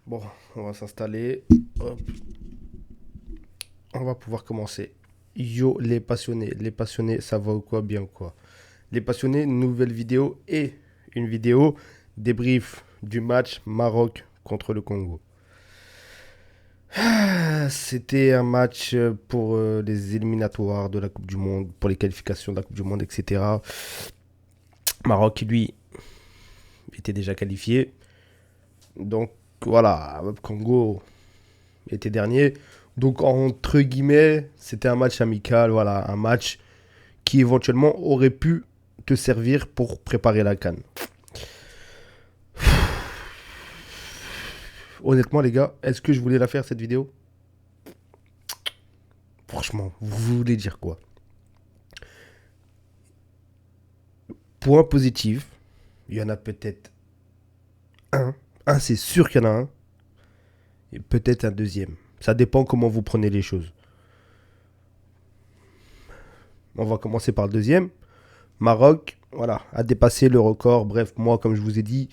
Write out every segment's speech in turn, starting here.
Bon, on va s'installer. Hop. On va pouvoir commencer. Yo les passionnés, ça va ou quoi, bien ou quoi. Les passionnés, nouvelle vidéo et une vidéo débrief du match Maroc contre le Congo. C'était un match pour les éliminatoires de la Coupe du Monde, pour les qualifications de la Coupe du Monde, etc. Maroc, lui, était déjà qualifié. Donc voilà, Congo était dernier. Donc entre guillemets, c'était un match amical, voilà, un match qui éventuellement aurait pu te servir pour préparer la CAN. Honnêtement les gars, est-ce que je voulais la faire cette vidéo? Franchement, vous voulez dire quoi? Point positif, il y en a peut-être un. Un, c'est sûr qu'il y en a un. Et peut-être un deuxième. Ça dépend comment vous prenez les choses. On va commencer par le deuxième. Maroc, voilà, a dépassé le record. Bref, moi, comme je vous ai dit,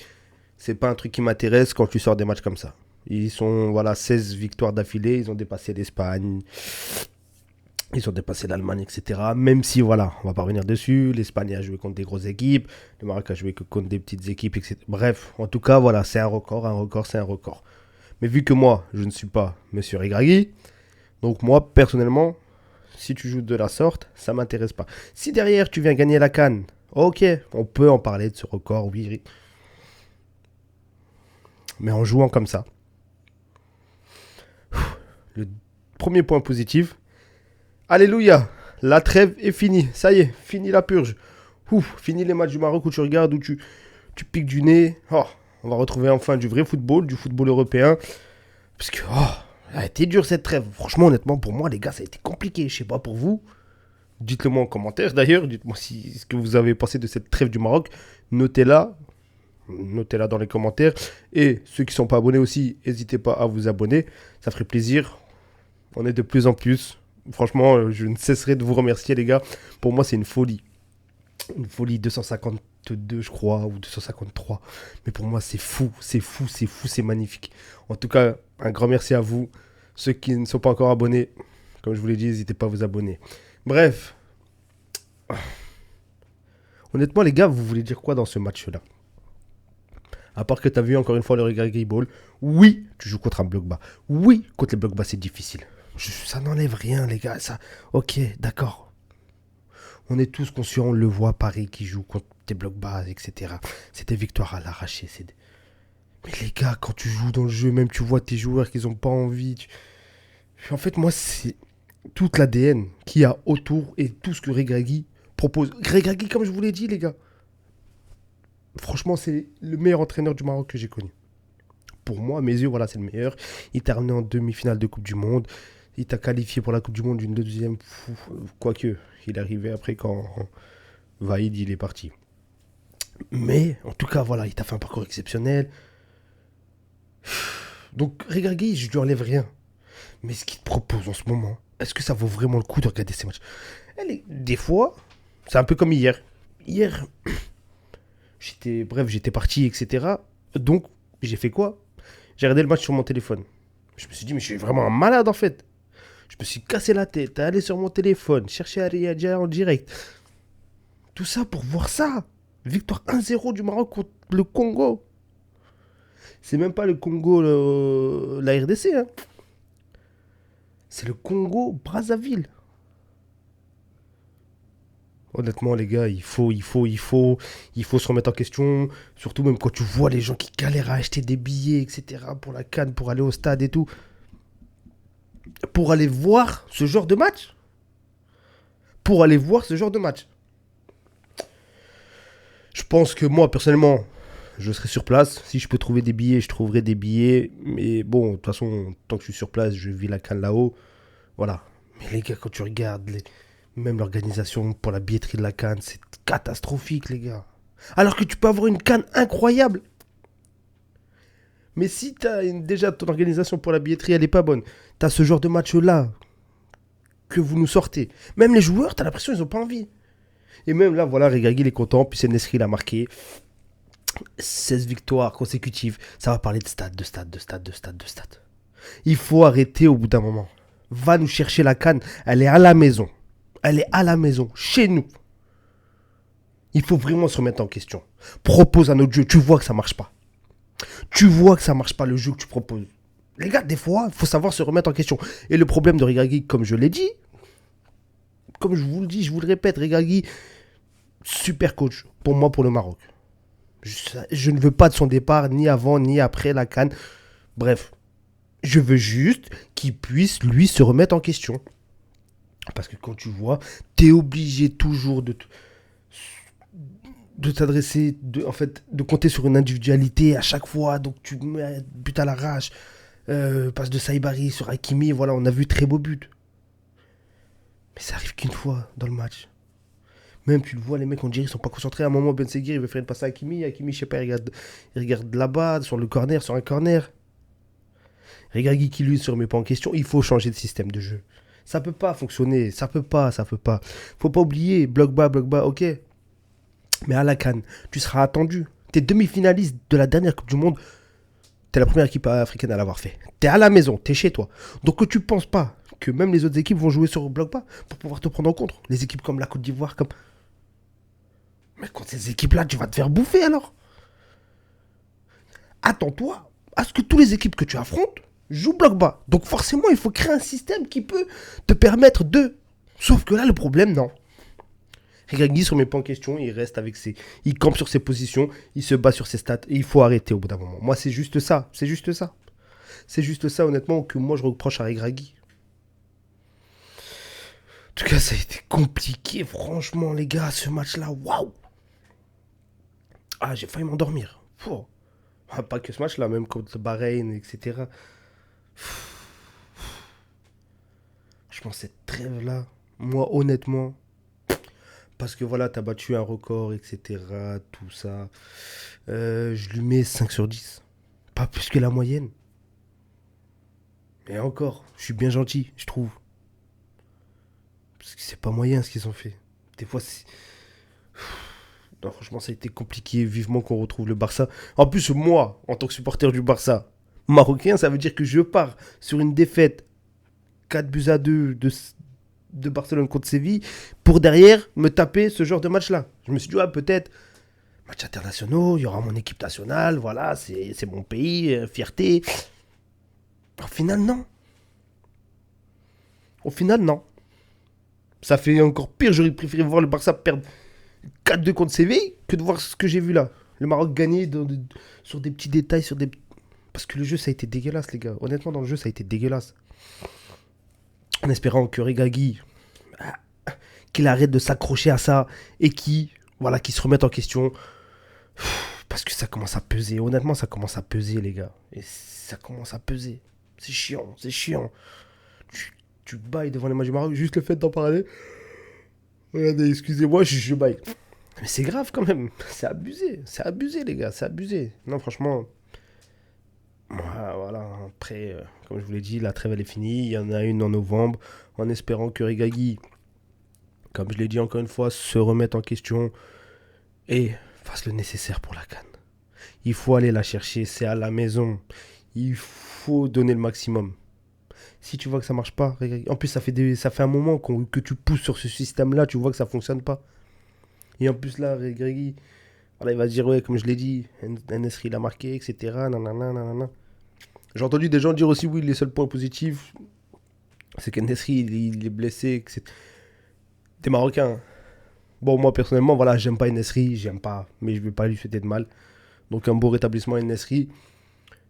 c'est pas un truc qui m'intéresse quand tu sors des matchs comme ça. Ils sont, voilà, 16 victoires d'affilée. Ils ont dépassé l'Espagne. Ils ont dépassé l'Allemagne, etc. Même si, voilà, on va pas revenir dessus. L'Espagne a joué contre des grosses équipes. Le Maroc a joué que contre des petites équipes, etc. Bref, en tout cas, voilà, c'est un record. Un record, c'est un record. Mais vu que moi, je ne suis pas Monsieur Regragui, donc moi, personnellement, si tu joues de la sorte, ça m'intéresse pas. Si derrière, tu viens gagner la CAN, ok, on peut en parler de ce record, oui. Mais en jouant comme ça, le premier point positif, alléluia, la trêve est finie. Ça y est, fini la purge. Ouf, fini les matchs du Maroc où tu regardes, où tu piques du nez. Oh, on va retrouver enfin du vrai football, du football européen. Parce que, elle a été dure cette trêve. Franchement, honnêtement, pour moi, les gars, ça a été compliqué. Je sais pas pour vous. Dites-le moi en commentaire d'ailleurs. Dites-moi ce que vous avez pensé de cette trêve du Maroc. Notez-la. Notez-la dans les commentaires. Et ceux qui ne sont pas abonnés aussi, n'hésitez pas à vous abonner. Ça ferait plaisir. On est de plus en plus. Franchement, je ne cesserai de vous remercier, les gars. Pour moi, c'est une folie. Une folie 252, je crois, ou 253. Mais pour moi, c'est fou, c'est fou, c'est fou, c'est magnifique. En tout cas, un grand merci à vous. Ceux qui ne sont pas encore abonnés, comme je vous l'ai dit, n'hésitez pas à vous abonner. Bref, honnêtement, les gars, vous voulez dire quoi dans ce match-là? À part que tu as vu encore une fois le Regragui Ball. Oui, tu joues contre un bloc bas. Oui, contre les blocs bas, c'est difficile. Ça n'enlève rien, les gars. Ça, ok, d'accord. On est tous conscients, on le voit, Paris qui joue contre des blocs bas, etc. C'est des victoires à l'arraché. Mais les gars, quand tu joues dans le jeu, même tu vois tes joueurs qui n'ont pas envie. En fait, moi, c'est toute l'ADN qu'il y a autour et tout ce que Regragui propose. Regragui, comme je vous l'ai dit, les gars, franchement, c'est le meilleur entraîneur du Maroc que j'ai connu. Pour moi, à mes yeux, voilà, c'est le meilleur. Il t'a ramené en demi-finale de Coupe du Monde. Il t'a qualifié pour la Coupe du Monde une deuxième. Quoique, il est arrivé après quand Vaïd il est parti. Mais, en tout cas, voilà, il t'a fait un parcours exceptionnel. Donc, Regragui, je lui enlève rien. Mais ce qu'il te propose en ce moment, est-ce que ça vaut vraiment le coup de regarder ces matchs? Des fois, c'est un peu comme hier. Hier, j'étais parti, etc. Donc, j'ai fait quoi? J'ai regardé le match sur mon téléphone. Je me suis dit, mais je suis vraiment un malade en fait. Je me suis cassé la tête, à aller sur mon téléphone, chercher Ariadja en direct. Tout ça pour voir ça. Victoire 1-0 du Maroc contre le Congo. C'est même pas le Congo, la RDC. Hein. C'est le Congo Brazzaville. Honnêtement, les gars, il faut se remettre en question. Surtout même quand tu vois les gens qui galèrent à acheter des billets, etc. pour la CAN, pour aller au stade et tout. Pour aller voir ce genre de match. Pour aller voir ce genre de match. Je pense que moi, personnellement, je serai sur place. Si je peux trouver des billets, je trouverai des billets. Mais bon, de toute façon, tant que je suis sur place, je vis la CAN là-haut. Voilà. Mais les gars, quand tu regardes, même l'organisation pour la billetterie de la CAN, c'est catastrophique, les gars. Alors que tu peux avoir une CAN incroyable. Mais si déjà ton organisation pour la billetterie, elle est pas bonne, t'as ce genre de match-là que vous nous sortez. Même les joueurs, t'as l'impression qu'ils ont pas envie. Et même là, voilà, Regragui, il est content. Puis c'est Nesri, il a marqué. 16 victoires consécutives. Ça va parler de stade, de stade, de stade, de stade, de stade. Il faut arrêter au bout d'un moment. Va nous chercher la CAN. Elle est à la maison. Elle est à la maison, chez nous. Il faut vraiment se remettre en question. Propose un autre jeu. Tu vois que ça marche pas. Tu vois que ça marche pas le jeu que tu proposes. Les gars, des fois, il faut savoir se remettre en question. Et le problème de Regragui, comme je l'ai dit, comme je vous le dis, je vous le répète, Regragui, super coach pour moi, pour le Maroc. Je ne veux pas de son départ, ni avant, ni après la CAN. Bref, je veux juste qu'il puisse, lui, se remettre en question. Parce que quand tu vois, t'es obligé toujours de t'adresser, en fait, de compter sur une individualité à chaque fois. Donc tu mets un but à l'arrache. Passe de Saïbari sur Hakimi, voilà, on a vu très beau but. Mais ça arrive qu'une fois dans le match. Même tu le vois, les mecs, on dirait, ils sont pas concentrés. À un moment, Ben Seguir, il veut faire une passe à Hakimi. Hakimi, je sais pas, il regarde là-bas, sur le corner, sur un corner. Regragui qui lui se remet pas en question. Il faut changer de système de jeu. Ça peut pas fonctionner. Ça peut pas. Faut pas oublier, bloc bas, ok. Mais à la CAN, tu seras attendu. T'es demi-finaliste de la dernière Coupe du Monde. T'es la première équipe africaine à l'avoir fait. T'es à la maison, t'es chez toi. Donc que tu penses pas que même les autres équipes vont jouer sur bloc bas pour pouvoir te prendre en compte. Les équipes comme la Côte d'Ivoire, comme... Mais contre ces équipes-là, tu vas te faire bouffer alors. Attends-toi à ce que toutes les équipes que tu affrontes jouent bloc bas. Donc forcément, il faut créer un système qui peut te permettre de... Sauf que là, le problème, non. Regragui ne se remet pas en question, il reste avec ses... Il campe sur ses positions, il se bat sur ses stats, et il faut arrêter au bout d'un moment. Moi, c'est juste ça, c'est juste ça. C'est juste ça, honnêtement, que moi, je reproche à Regragui. En tout cas, ça a été compliqué, franchement, les gars, ce match-là, waouh. Ah, j'ai failli m'endormir. Ah, pas que ce match-là, même contre le Bahreïn, etc. Franchement, cette trêve-là, moi, honnêtement... Parce que voilà, t'as battu un record, etc. Tout ça. Je lui mets 5 sur 10. Pas plus que la moyenne. Et encore, je suis bien gentil, je trouve. Parce que c'est pas moyen ce qu'ils ont fait. Des fois, c'est... Non, franchement, ça a été compliqué. Vivement qu'on retrouve le Barça. En plus, moi, en tant que supporter du Barça, marocain, ça veut dire que je pars sur une défaite 4-2 de Barcelone contre Séville pour derrière me taper ce genre de match-là. Je me suis dit, peut-être, match internationaux, il y aura mon équipe nationale, voilà, c'est mon pays, fierté. Au final, non. Au final, non. Ça fait encore pire, j'aurais préféré voir le Barça perdre 4-2 contre Séville que de voir ce que j'ai vu là. Le Maroc gagner sur des petits détails, parce que le jeu, ça a été dégueulasse, les gars. Honnêtement, dans le jeu, ça a été dégueulasse. En espérant que Regragui, qu'il arrête de s'accrocher à ça et qu'il se remette en question. Parce que ça commence à peser. Honnêtement, ça commence à peser, les gars. Et ça commence à peser. C'est chiant, c'est chiant. Tu bailles devant les matchs du Maroc, juste le fait d'en parler. Regardez, excusez-moi, je baille. Mais c'est grave quand même. C'est abusé, les gars, c'est abusé. Non, franchement... Voilà, après, comme je vous l'ai dit, la trêve elle est finie. Il y en a une en novembre, en espérant que Regragui, comme je l'ai dit encore une fois, se remette en question et fasse le nécessaire pour la CAN. Il faut aller la chercher, c'est à la maison. Il faut donner le maximum. Si tu vois que ça marche pas, Regragui, en plus ça fait un moment que tu pousses sur ce système-là, tu vois que ça fonctionne pas. Et en plus là, Regragui, voilà, il va se dire, ouais, comme je l'ai dit, Nesri il a marqué, etc. Nanana. J'ai entendu des gens dire aussi, oui, les seuls points positifs, c'est que Nesri, il est blessé, que c'est des Marocains. Bon, moi, personnellement, voilà, j'aime pas Nesri, mais je vais pas lui souhaiter de mal. Donc, un beau rétablissement à Nesri.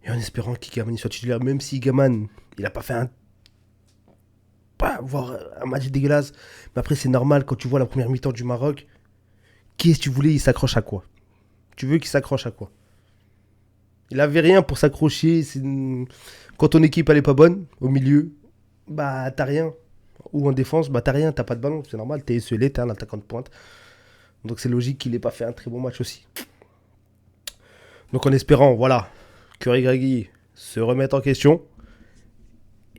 Et en espérant qu'Igamani soit titulaire, même si Igaman, il a pas fait voir un match dégueulasse. Mais après, c'est normal, quand tu vois la première mi-temps du Maroc, qu'est-ce que tu voulais, il s'accroche à quoi? Tu veux qu'il s'accroche à quoi? Il avait rien pour s'accrocher. Quand ton équipe elle est pas bonne, au milieu, bah t'as rien. Ou en défense, bah t'as rien, t'as pas de ballon. C'est normal, t'es esselé, t'es un attaquant de pointe. Donc c'est logique qu'il ait pas fait un très bon match aussi. Donc en espérant, voilà, que Regragui se remette en question.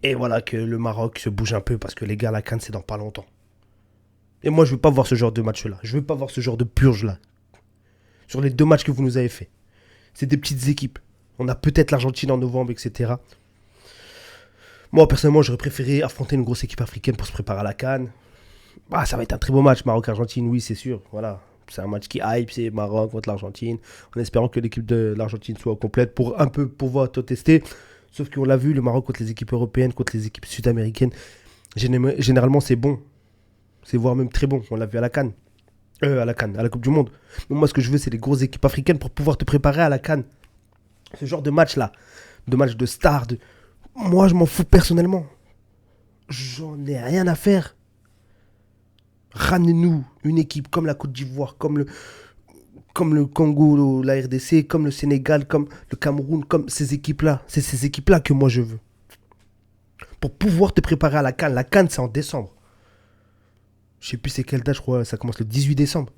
Et voilà, que le Maroc se bouge un peu. Parce que les gars, la CAN, c'est dans pas longtemps. Et moi, je veux pas voir ce genre de match-là. Je veux pas voir ce genre de purge-là. Sur les 2 matchs que vous nous avez fait. C'est des petites équipes. On a peut-être l'Argentine en novembre, etc. Moi, personnellement, j'aurais préféré affronter une grosse équipe africaine pour se préparer à la CAN. Bah, ça va être un très beau match, Maroc-Argentine, oui, c'est sûr. Voilà. C'est un match qui hype, c'est Maroc contre l'Argentine. En espérant que l'équipe de l'Argentine soit complète pour un peu pouvoir te tester. Sauf qu'on l'a vu, le Maroc contre les équipes européennes, contre les équipes sud-américaines, généralement, c'est bon. C'est voire même très bon. On l'a vu à la CAN. À la Coupe du Monde. Mais moi, ce que je veux, c'est les grosses équipes africaines pour pouvoir te préparer à la CAN. Ce genre de match-là. De match de star. Moi, je m'en fous personnellement. J'en ai rien à faire. Ramenez-nous une équipe comme la Côte d'Ivoire, comme le Congo, la RDC, comme le Sénégal, comme le Cameroun, comme ces équipes-là. C'est ces équipes-là que moi je veux. Pour pouvoir te préparer à la CAN. La CAN, c'est en décembre. Je sais plus c'est quelle date, je crois. Ça commence le 18 décembre.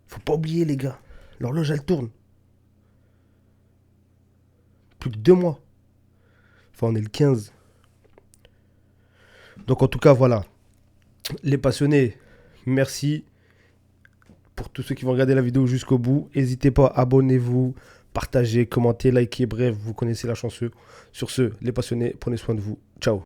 Faut pas oublier, les gars. L'horloge, elle tourne. Plus de 2 mois. Enfin, on est le 15. Donc, en tout cas, voilà. Les passionnés, merci. Pour tous ceux qui vont regarder la vidéo jusqu'au bout, n'hésitez pas, abonnez-vous, partagez, commentez, likez, bref, vous connaissez la chanson. Sur ce, les passionnés, prenez soin de vous. Ciao.